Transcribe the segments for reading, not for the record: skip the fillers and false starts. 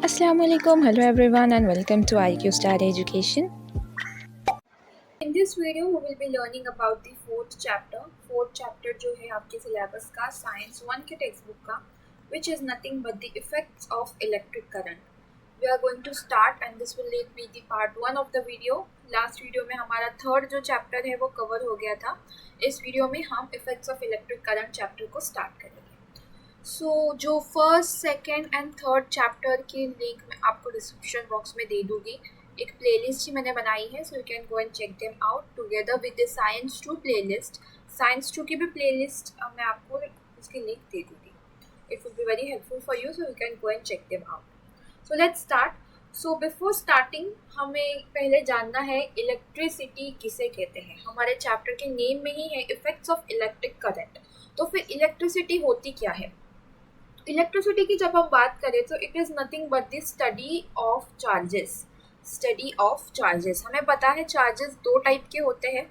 Assalamualaikum, hello everyone and welcome to IQ Star Education. In this video we will be learning about the fourth chapter जो है आपके syllabus का science 1 के text book का, which is nothing but the effects of electric current. We are going to start and this will be the part 1 of the video. Last video में हमारा third जो chapter है वो cover हो गया था. इस वीडियो में हम effects of electric current chapter को स्टार्ट करेंगे. सो जो first, second and third chapter की लिंक मैं आपको डिस्क्रिप्शन बॉक्स में दे दूँगी. एक प्लेलिस्ट ही मैंने बनाई है, so you can go and check them out together with the science 2 playlist. Science 2 की भी प्लेलिस्ट मैं आपको उसकी लिंक दे दूँगी. It will be very helpful for you, so you can go and check them out. So let's start. So before starting हमें पहले जानना है इलेक्ट्रिसिटी किसे कहते हैं. हमारे चैप्टर के नेम में ही है इफेक्ट्स ऑफ इलेक्ट्रिक करंट. तो फिर इलेक्ट्रिसिटी होती क्या है? इलेक्ट्रिसिटी की जब हम बात करें तो it is nothing but the study of charges. हमें पता है चार्जेस दो टाइप के होते हैं,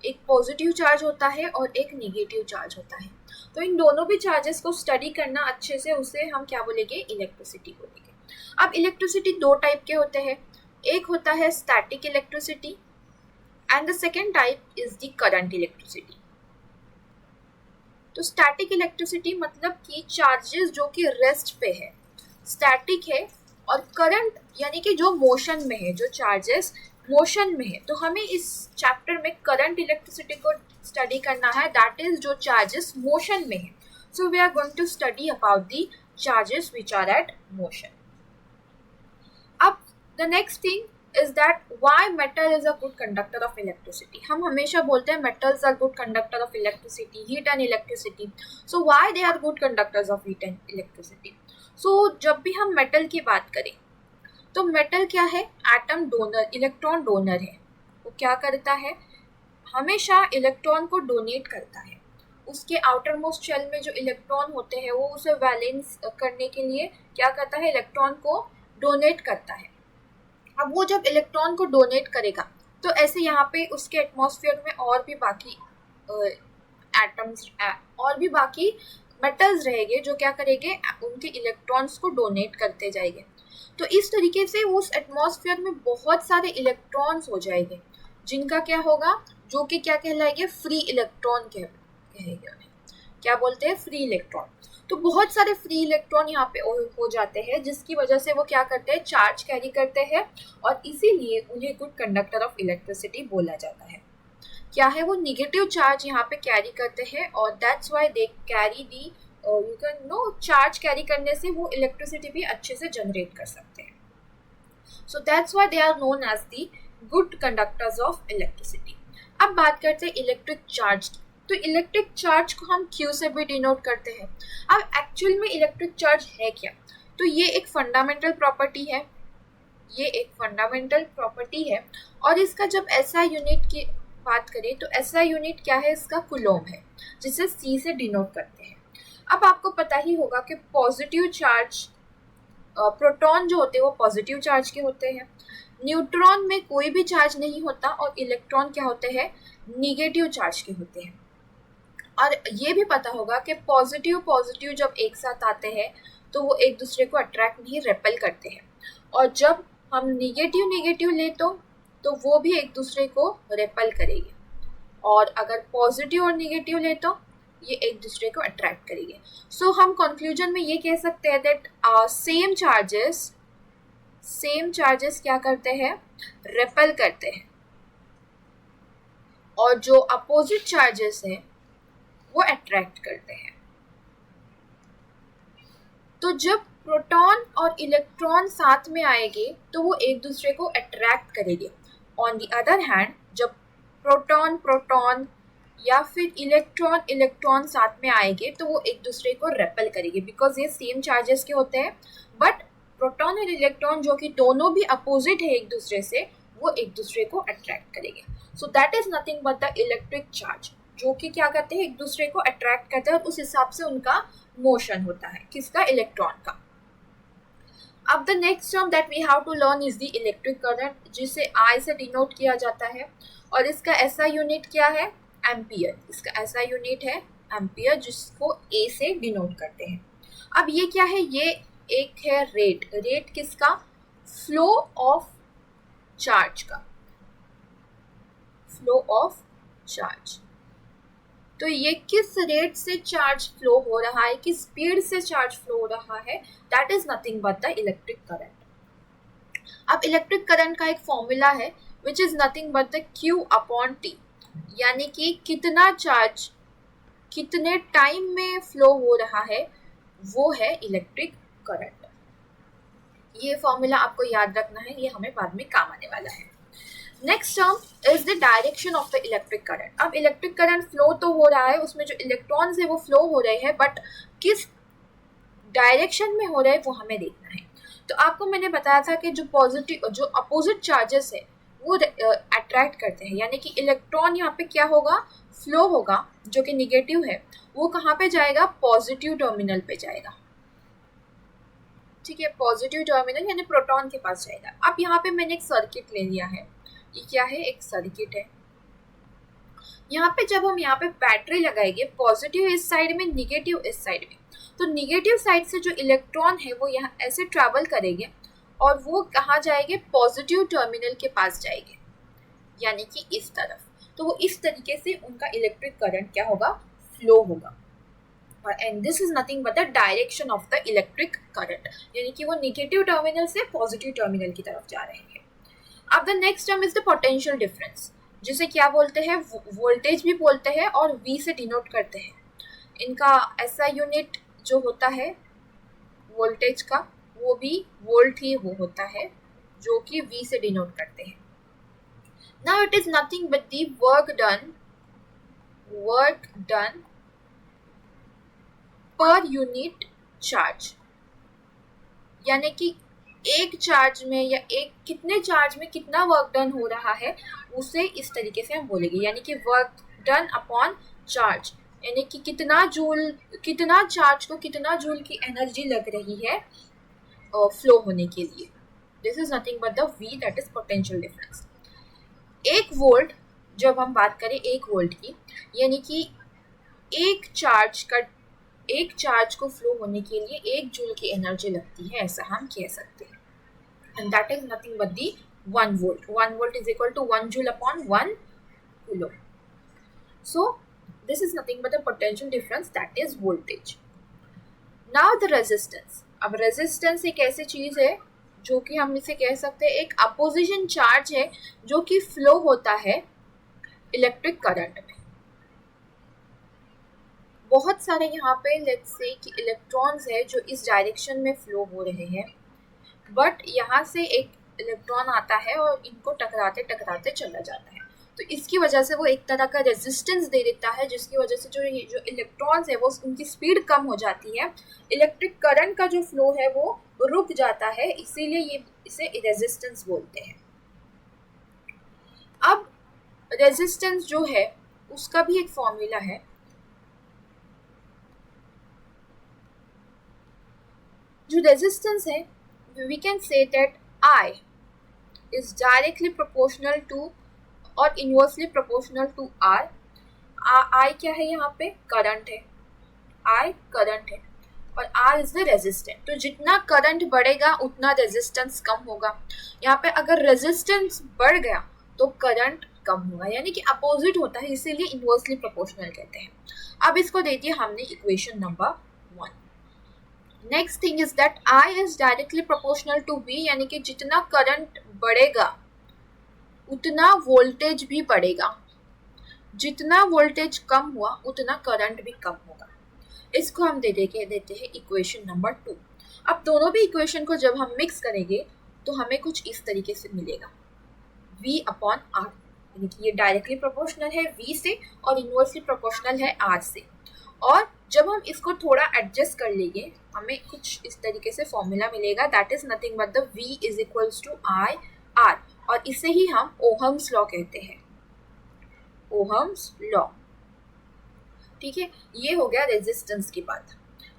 एक पॉजिटिव चार्ज होता है और एक निगेटिव चार्ज होता है. तो इन दोनों भी चार्जेस को स्टडी करना अच्छे से, उसे हम क्या बोलेंगे? इलेक्ट्रिसिटी बोलेंगे. अब इलेक्ट्रिसिटी दो टाइप के होते हैं. एक होता है static electricity and the second type is the current electricity. तो स्टैटिक इलेक्ट्रिसिटी मतलब कि चार्जेस जो कि रेस्ट पे है, स्टैटिक है, और करंट यानी कि जो मोशन में है, जो चार्जेस मोशन में है. तो हमें इस चैप्टर में करंट इलेक्ट्रिसिटी को स्टडी करना है, दैट इज जो चार्जेस मोशन में है. So we are going to study about the charges which are at motion. अब the next thing is that why metal is a good conductor of electricity. हम हमेशा बोलते हैं metals are good conductor of electricity, heat and electricity. So why they are good conductors of heat and electricity? So जब भी हम metal की बात करें तो metal क्या है? एटम डोनर, इलेक्ट्रॉन डोनर है. वो क्या करता है? हमेशा इलेक्ट्रॉन को डोनेट करता है. उसके आउटर मोस्ट शेल में जो इलेक्ट्रॉन होते हैं वो उसे वैलेंस करने के लिए क्या करता है? इलेक्ट्रॉन को डोनेट करता है. अब वो जब इलेक्ट्रॉन को डोनेट करेगा तो ऐसे यहाँ पे उसके एटमॉस्फेयर में और भी बाकी एटम्स और भी बाकी मेटल्स रहेंगे जो क्या करेंगे? उनके इलेक्ट्रॉन्स को डोनेट करते जाएंगे. तो इस तरीके से उस एटमॉस्फेयर में बहुत सारे इलेक्ट्रॉन्स हो जाएंगे जिनका क्या होगा? जो कि क्या कहलाएंगे? फ्री इलेक्ट्रॉन कहेंगे उन्हें. क्या बोलते हैं? Free electron. तो बहुत सारे फ्री इलेक्ट्रॉन यहाँ पे हो जाते हैं जिसकी वजह से वो क्या करते हैं? चार्ज कैरी करते हैं और इसीलिए उन्हें गुड कंडक्टर ऑफ इलेक्ट्रिसिटी बोला जाता है. क्या है? वो निगेटिव चार्ज यहाँ पे कैरी करते हैं और that's why they carry the, you can know, charge carry करने से वो इलेक्ट्रिसिटी भी अच्छे से जनरेट कर सकते हैं. So that's why they are known as the good conductors of electricity. अब बात करते हैं इलेक्ट्रिक चार्ज की. तो इलेक्ट्रिक चार्ज को हम Q से भी डिनोट करते हैं. अब एक्चुअल में इलेक्ट्रिक चार्ज है क्या? तो ये एक फंडामेंटल प्रॉपर्टी है, और इसका जब SI यूनिट की बात करें तो SI यूनिट क्या है? इसका कूलोम है, जिसे C से डिनोट करते हैं. अब आपको पता ही होगा कि पॉजिटिव चार्ज, प्रोटॉन जो होते हैं वो पॉजिटिव चार्ज के होते हैं. न्यूट्रॉन में कोई भी चार्ज नहीं होता और इलेक्ट्रॉन क्या होते हैं? निगेटिव चार्ज के होते हैं. और ये भी पता होगा कि पॉजिटिव जब एक साथ आते हैं तो वो एक दूसरे को अट्रैक्ट नहीं, रेपेल करते हैं. और जब हम निगेटिव ले तो वो भी एक दूसरे को रेपेल करेंगे. और अगर पॉजिटिव और निगेटिव ले तो ये एक दूसरे को अट्रैक्ट करेंगे. सो हम कंक्लूजन में ये कह सकते हैं दैट सेम चार्जेस क्या करते हैं? रेपेल करते हैं. और जो अपोजिट चार्जेस हैं वो अट्रैक्ट करते हैं. तो जब प्रोटॉन और इलेक्ट्रॉन साथ में आएंगे तो वो एक दूसरे को अट्रैक्ट करेंगे. ऑन द अदर हैंड जब प्रोटॉन या फिर इलेक्ट्रॉन साथ में आएंगे तो वो एक दूसरे को रेपेल करेंगे, बिकॉज ये सेम चार्जेस के होते हैं. बट प्रोटॉन और इलेक्ट्रॉन जो कि दोनों भी अपोजिट है एक दूसरे से, वो एक दूसरे को अट्रैक्ट करेंगे. So that is nothing but the electric charge, जो कि क्या करते हैं? एक दूसरे को अट्रैक्ट करते हैं और उस हिसाब से उनका मोशन होता है. किसका? इलेक्ट्रॉन का. अब the next term that we have to learn is the electric current, जिसे I से डिनोट किया जाता है. और इसका SI यूनिट क्या है? एम्पियर. इसका SI यूनिट है एम्पियर, जिसको A से डिनोट करते हैं. अब ये क्या है? ये एक है रेट, रेट किसका, फ्लो ऑफ चार्ज का, फ्लो ऑफ चार्ज। तो ये किस रेट से चार्ज फ्लो हो रहा है, किस स्पीड से चार्ज फ्लो हो रहा है, that is nothing but the electric current. अब इलेक्ट्रिक करंट का एक फॉर्मूला है which is nothing but the Q upon T, यानी कि कितना चार्ज कितने टाइम में फ्लो हो रहा है वो है इलेक्ट्रिक करंट। ये फॉर्मूला आपको याद रखना है, ये हमें बाद में काम आने वाला है। Next term is the direction of the electric current. अब इलेक्ट्रिक करंट फ्लो तो हो रहा है, उसमें जो इलेक्ट्रॉन्स है वो फ्लो हो रहे हैं, बट किस डायरेक्शन में हो रहे हैं वो हमें देखना है। तो आपको मैंने बताया था कि जो अपोजिट चार्जेस है वो अट्रैक्ट करते हैं, यानी कि इलेक्ट्रॉन यहाँ पे क्या होगा, फ्लो होगा, जो कि निगेटिव है, वो कहाँ पे जाएगा, पॉजिटिव टर्मिनल पे जाएगा। ठीक है, पॉजिटिव टर्मिनल यानी प्रोटॉन के पास जाएगा। अब यहाँ पे मैंने एक सर्किट ले लिया है, ये क्या है, एक सर्किट है। यहाँ पे जब हम यहाँ पे बैटरी लगाएंगे, पॉजिटिव इस साइड में, निगेटिव इस साइड में, तो निगेटिव साइड से जो इलेक्ट्रॉन है वो यहाँ ऐसे ट्रैवल करेंगे और वो कहाँ जाएंगे, पॉजिटिव टर्मिनल के पास जाएंगे, यानी कि इस तरफ। तो वो इस तरीके से उनका इलेक्ट्रिक करंट क्या होगा, फ्लो होगा। And this is nothing but the direction of the electric current, यानी कि वो निगेटिव टर्मिनल से पॉजिटिव टर्मिनल की तरफ जा रहे हैं। अब the next term is the potential difference, जिसे क्या बोलते हैं, वोल्टेज भी बोलते हैं और V से डिनोट करते हैं। इनका ऐसा यूनिट जो होता है वोल्टेज का, वो भी वोल्ट ही वो होता है, जो कि V से डिनोट करते हैं। Now it is nothing but the work done per unit charge, यानी कि एक चार्ज में या एक कितने चार्ज में कितना वर्क डन हो रहा है, उसे इस तरीके से हम बोलेंगे, यानी कि वर्क डन अपॉन चार्ज, यानी कि कितना चार्ज को कितना जूल की एनर्जी लग रही है फ्लो होने के लिए। This is nothing but the V, that is potential difference. 1 volt, जब हम बात करें 1 वोल्ट की, यानी कि एक चार्ज को फ्लो होने के लिए 1 जूल की एनर्जी लगती है, ऐसा हम कह सकते हैं। And that is nothing but the 1 volt. 1 volt is equal to 1 joule upon 1 coulomb. So this is nothing but the potential difference, that is voltage. Now the resistance. अब रेजिस्टेंस एक ऐसी चीज है जो कि हम इसे कह सकते हैं एक अपोजिशन चार्ज है, जो कि फ्लो होता है इलेक्ट्रिक करंट में। बहुत सारे यहाँ पे लेट्स से कि इलेक्ट्रॉन्स है जो इस डायरेक्शन में फ्लो हो रहे हैं, बट यहाँ से एक इलेक्ट्रॉन आता है और इनको टकराते टकराते चला जाता है, तो इसकी वजह से वो एक तरह का रेजिस्टेंस दे देता है, जिसकी वजह से जो इलेक्ट्रॉन्स है वो उनकी स्पीड कम हो जाती है, इलेक्ट्रिक करंट का जो फ्लो है वो रुक जाता है, इसीलिए ये इसे रेजिस्टेंस बोलते हैं। अब रेजिस्टेंस जो है उसका भी एक फॉर्मूला है, जो रेजिस्टेंस है we can say that I is directly proportional to और inversely proportional to R। I क्या है, यहाँ पे करंट है, I करंट है और R इज द रेजिस्टेंस। तो जितना करंट बढ़ेगा उतना रेजिस्टेंस कम होगा। यहाँ पे अगर रेजिस्टेंस बढ़ गया तो करंट कम होगा, यानी कि अपोजिट होता है, इसीलिए इनवर्सली प्रोपोर्शनल कहते हैं। अब इसको दे दिया हमने equation number 1। Next thing is that I is directly proportional to V, यानी कि जितना करंट बढ़ेगा उतना वोल्टेज भी बढ़ेगा, जितना वोल्टेज कम हुआ उतना करंट भी कम होगा। इसको हम देते हैं इक्वेशन नंबर 2। अब दोनों भी इक्वेशन को जब हम मिक्स करेंगे तो हमें कुछ इस तरीके से मिलेगा, V अपॉन R, यानी कि ये डायरेक्टली प्रोपोर्शनल है V से और इनवर्सली प्रोपोर्शनल है R से। और जब हम इसको थोड़ा एडजस्ट कर लेंगे हमें कुछ इस तरीके से फॉर्मूला मिलेगा, that is nothing but the V is equals to I R, और इसे ही हम ओहम्स लॉ कहते हैं, ओहम्स लॉ। ठीक है, ये हो गया रेजिस्टेंस की बात।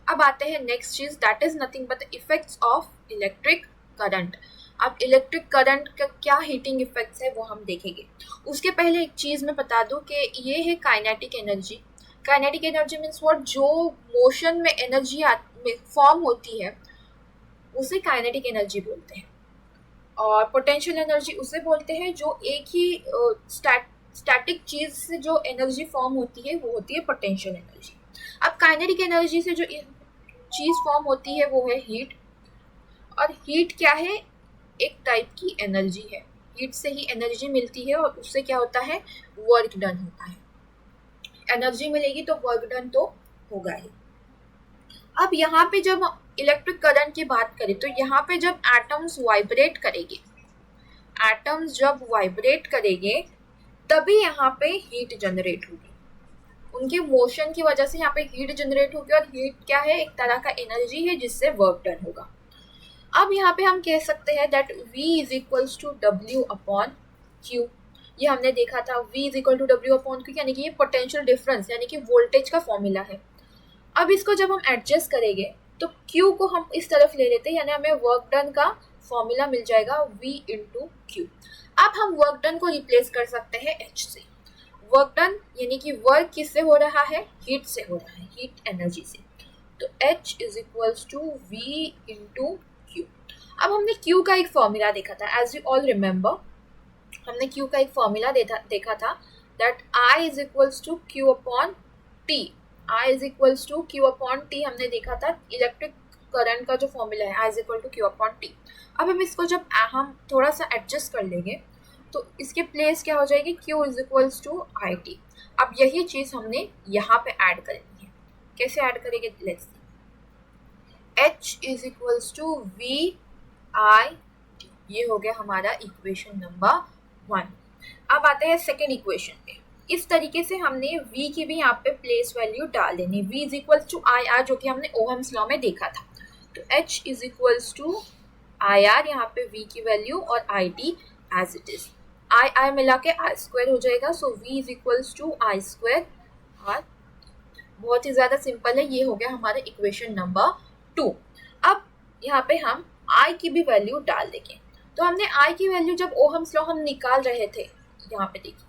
अब आते हैं नेक्स्ट चीज, that is nothing but the effects of electric current. अब इलेक्ट्रिक करंट का क्या हीटिंग इफेक्ट्स है वो हम देखेंगे। उसके पहले एक चीज मैं बता दूं कि ये है kinetic energy. Kinetic energy means what, जो मोशन में एनर्जी फॉर्म होती है उसे काइनेटिक एनर्जी बोलते हैं। और पोटेंशियल एनर्जी उसे बोलते हैं जो एक ही स्टैटिक चीज से जो एनर्जी फॉर्म होती है वो होती है पोटेंशियल एनर्जी। अब काइनेटिक एनर्जी से जो चीज फॉर्म होती है वो है हीट। और हीट क्या है, एक टाइप की एनर्जी है। हीट से ही एनर्जी मिलती है और उससे क्या होता है, वर्क डन होता है। एनर्जी मिलेगी तो वर्क डन तो होगा ही। अब यहाँ पे जब इलेक्ट्रिक करंट की बात करें तो यहाँ पे जब एटम्स वाइब्रेट करेंगे, एटम्स जब वाइब्रेट करेंगे तभी यहाँ पे हीट जनरेट होगी। उनके मोशन की वजह से यहाँ पे हीट जनरेट होगी। और हीट क्या है, एक तरह का एनर्जी है जिससे वर्क डन होगा। अब यहाँ पे हम कह सकते हैं that V is equals to W upon Q। ये हमने देखा था, V is equal to W upon Q, यानी कि ये पोटेंशियल डिफरेंस यानी कि वोल्टेज का फॉर्मूला है। अब इसको जब हम एडजस्ट करेंगे तो Q को हम इस तरफ ले लेते हैं, यानी हमें वर्क डन का फॉर्मूला मिल जाएगा V इंटू Q। अब हम वर्क डन को रिप्लेस कर सकते हैं H से। वर्क डन यानी कि वर्क किससे हो रहा है, हीट से हो रहा है, हीट एनर्जी से। तो H is equals to V into Q। अब हमने Q का एक फॉर्मूला देखा था, एज यू ऑल रिमेंबर हमने Q का एक फॉर्मूला देखा था that I is equals to Q upon T। I is equals to Q upon T हमने देखा था, इलेक्ट्रिक करंट का जो फॉर्मूला है I is equal to Q upon T। अब हम इसको जब हम थोड़ा सा एडजस्ट कर लेंगे तो इसके प्लेस क्या हो जाएगी, Q is equals to IT। अब यही चीज़ हमने यहाँ पे ऐड करनी है। कैसे ऐड करेंगे, let's see. H is equals to VI, ये हो गया हमारा इक्वेशन नंबर 1। अब आते हैं सेकेंड इक्वेशन पे। इस तरीके से हमने V की भी यहाँ पे प्लेस वैल्यू डाल देनी। V is equals to IR जो कि हमने ओहम्स लॉ में देखा था। तो H is equals to IR, यहाँ पे V की वैल्यू और IT as it is. I मिला के I स्क्वायर हो जाएगा। So V is equals to I square R। बहुत ही ज़्यादा सिंपल है। ये हो गया हमारा इक्वेशन नंबर 2। अब यहाँ पे हम I की भी वैल्यू डाल देंगे। तो हमने I की वैल्यू जब ओहम्स लॉ हम निकाल रहे थे, यहाँ पे देखिए,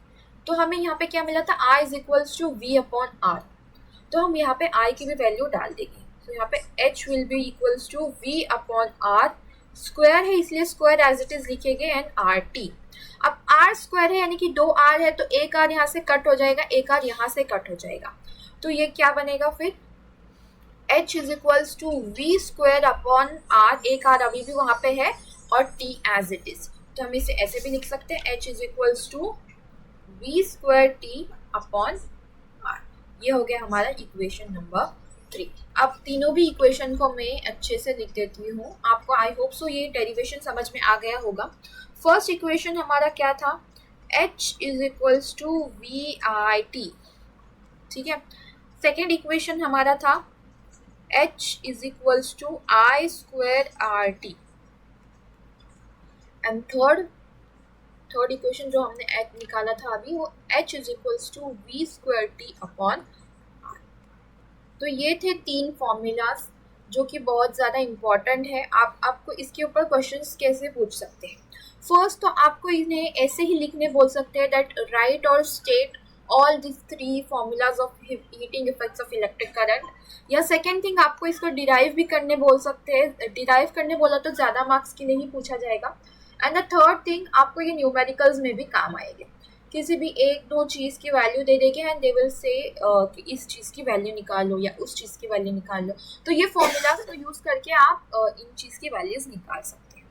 तो हमें यहाँ पे क्या मिला था, I is equals to V upon R। तो हम यहाँ पे I की भी वैल्यू डाल देंगे। तो यहाँ पे H will be equals to V upon R। Square है इसलिए स्क्वायर एज इट इज लिखेंगे एंड RT। अब R स्क्वायर है यानी कि 2 R है, तो एक R यहाँ से कट हो जाएगा, एक R यहाँ से कट हो जाएगा। तो ये क्या बनेगा फिर, H is equals to V square upon R। एक R अभी भी वहाँ पे है और T एज इट इज। तो हम इसे ऐसे भी लिख सकते हैं, H is equals to V square T upon R। ये हो गया हमारा इक्वेशन नंबर 3। अब तीनों भी इक्वेशन को मैं अच्छे से लिख देती हूँ। आपको आई होप सो ये डेरिवेशन समझ में आ गया होगा। फर्स्ट इक्वेशन हमारा क्या था, H is equals to VIT, ठीक है। सेकेंड इक्वेशन हमारा था H is equals to I square RT। And third equation जो हमने निकाला था अभी, वो H is equals to V square T upon R। तो ये थे 3 फॉर्मूलाज जो कि बहुत ज़्यादा इम्पॉर्टेंट है। आपको इसके ऊपर क्वेश्चंस कैसे पूछ सकते हैं। फर्स्ट तो आपको इन्हें ऐसे ही लिखने बोल सकते हैं दैट राइट और state all this 3 formulas of heating effects of electric current. या सेकेंड थिंग आपको इसको डिराइव भी करने बोल सकते हैं। डिराइव करने बोला तो ज़्यादा मार्क्स के लिए ही पूछा जाएगा। एंड द थर्ड थिंग, आपको ये न्यूमेरिकल्स में भी काम आएंगे। किसी भी 1-2 चीज़ की वैल्यू दे देंगे एंड दे विल से कि इस चीज़ की वैल्यू निकाल लो या उस चीज़ की वैल्यू निकाल लो। तो ये फॉर्मूलाज को यूज़ करके आप इन चीज़ की वैल्यूज निकाल सकते हैं।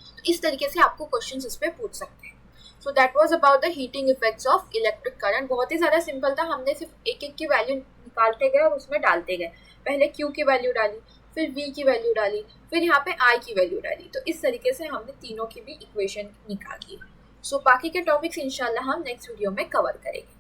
तो इस तरीके से आपको क्वेश्चन इस पर पूछ सकते हैं। So that was about the heating effects of electric current. बहुत ही ज़्यादा सिंपल था। हमने सिर्फ एक की वैल्यू निकालते गए और उसमें डालते गए। पहले Q की वैल्यू डाली, फिर V की वैल्यू डाली, फिर यहाँ पे I की वैल्यू डाली। तो इस तरीके से हमने तीनों की भी इक्वेशन निकाली। सो बाकी के टॉपिक्स इंशाल्लाह हम नेक्स्ट वीडियो में कवर करेंगे।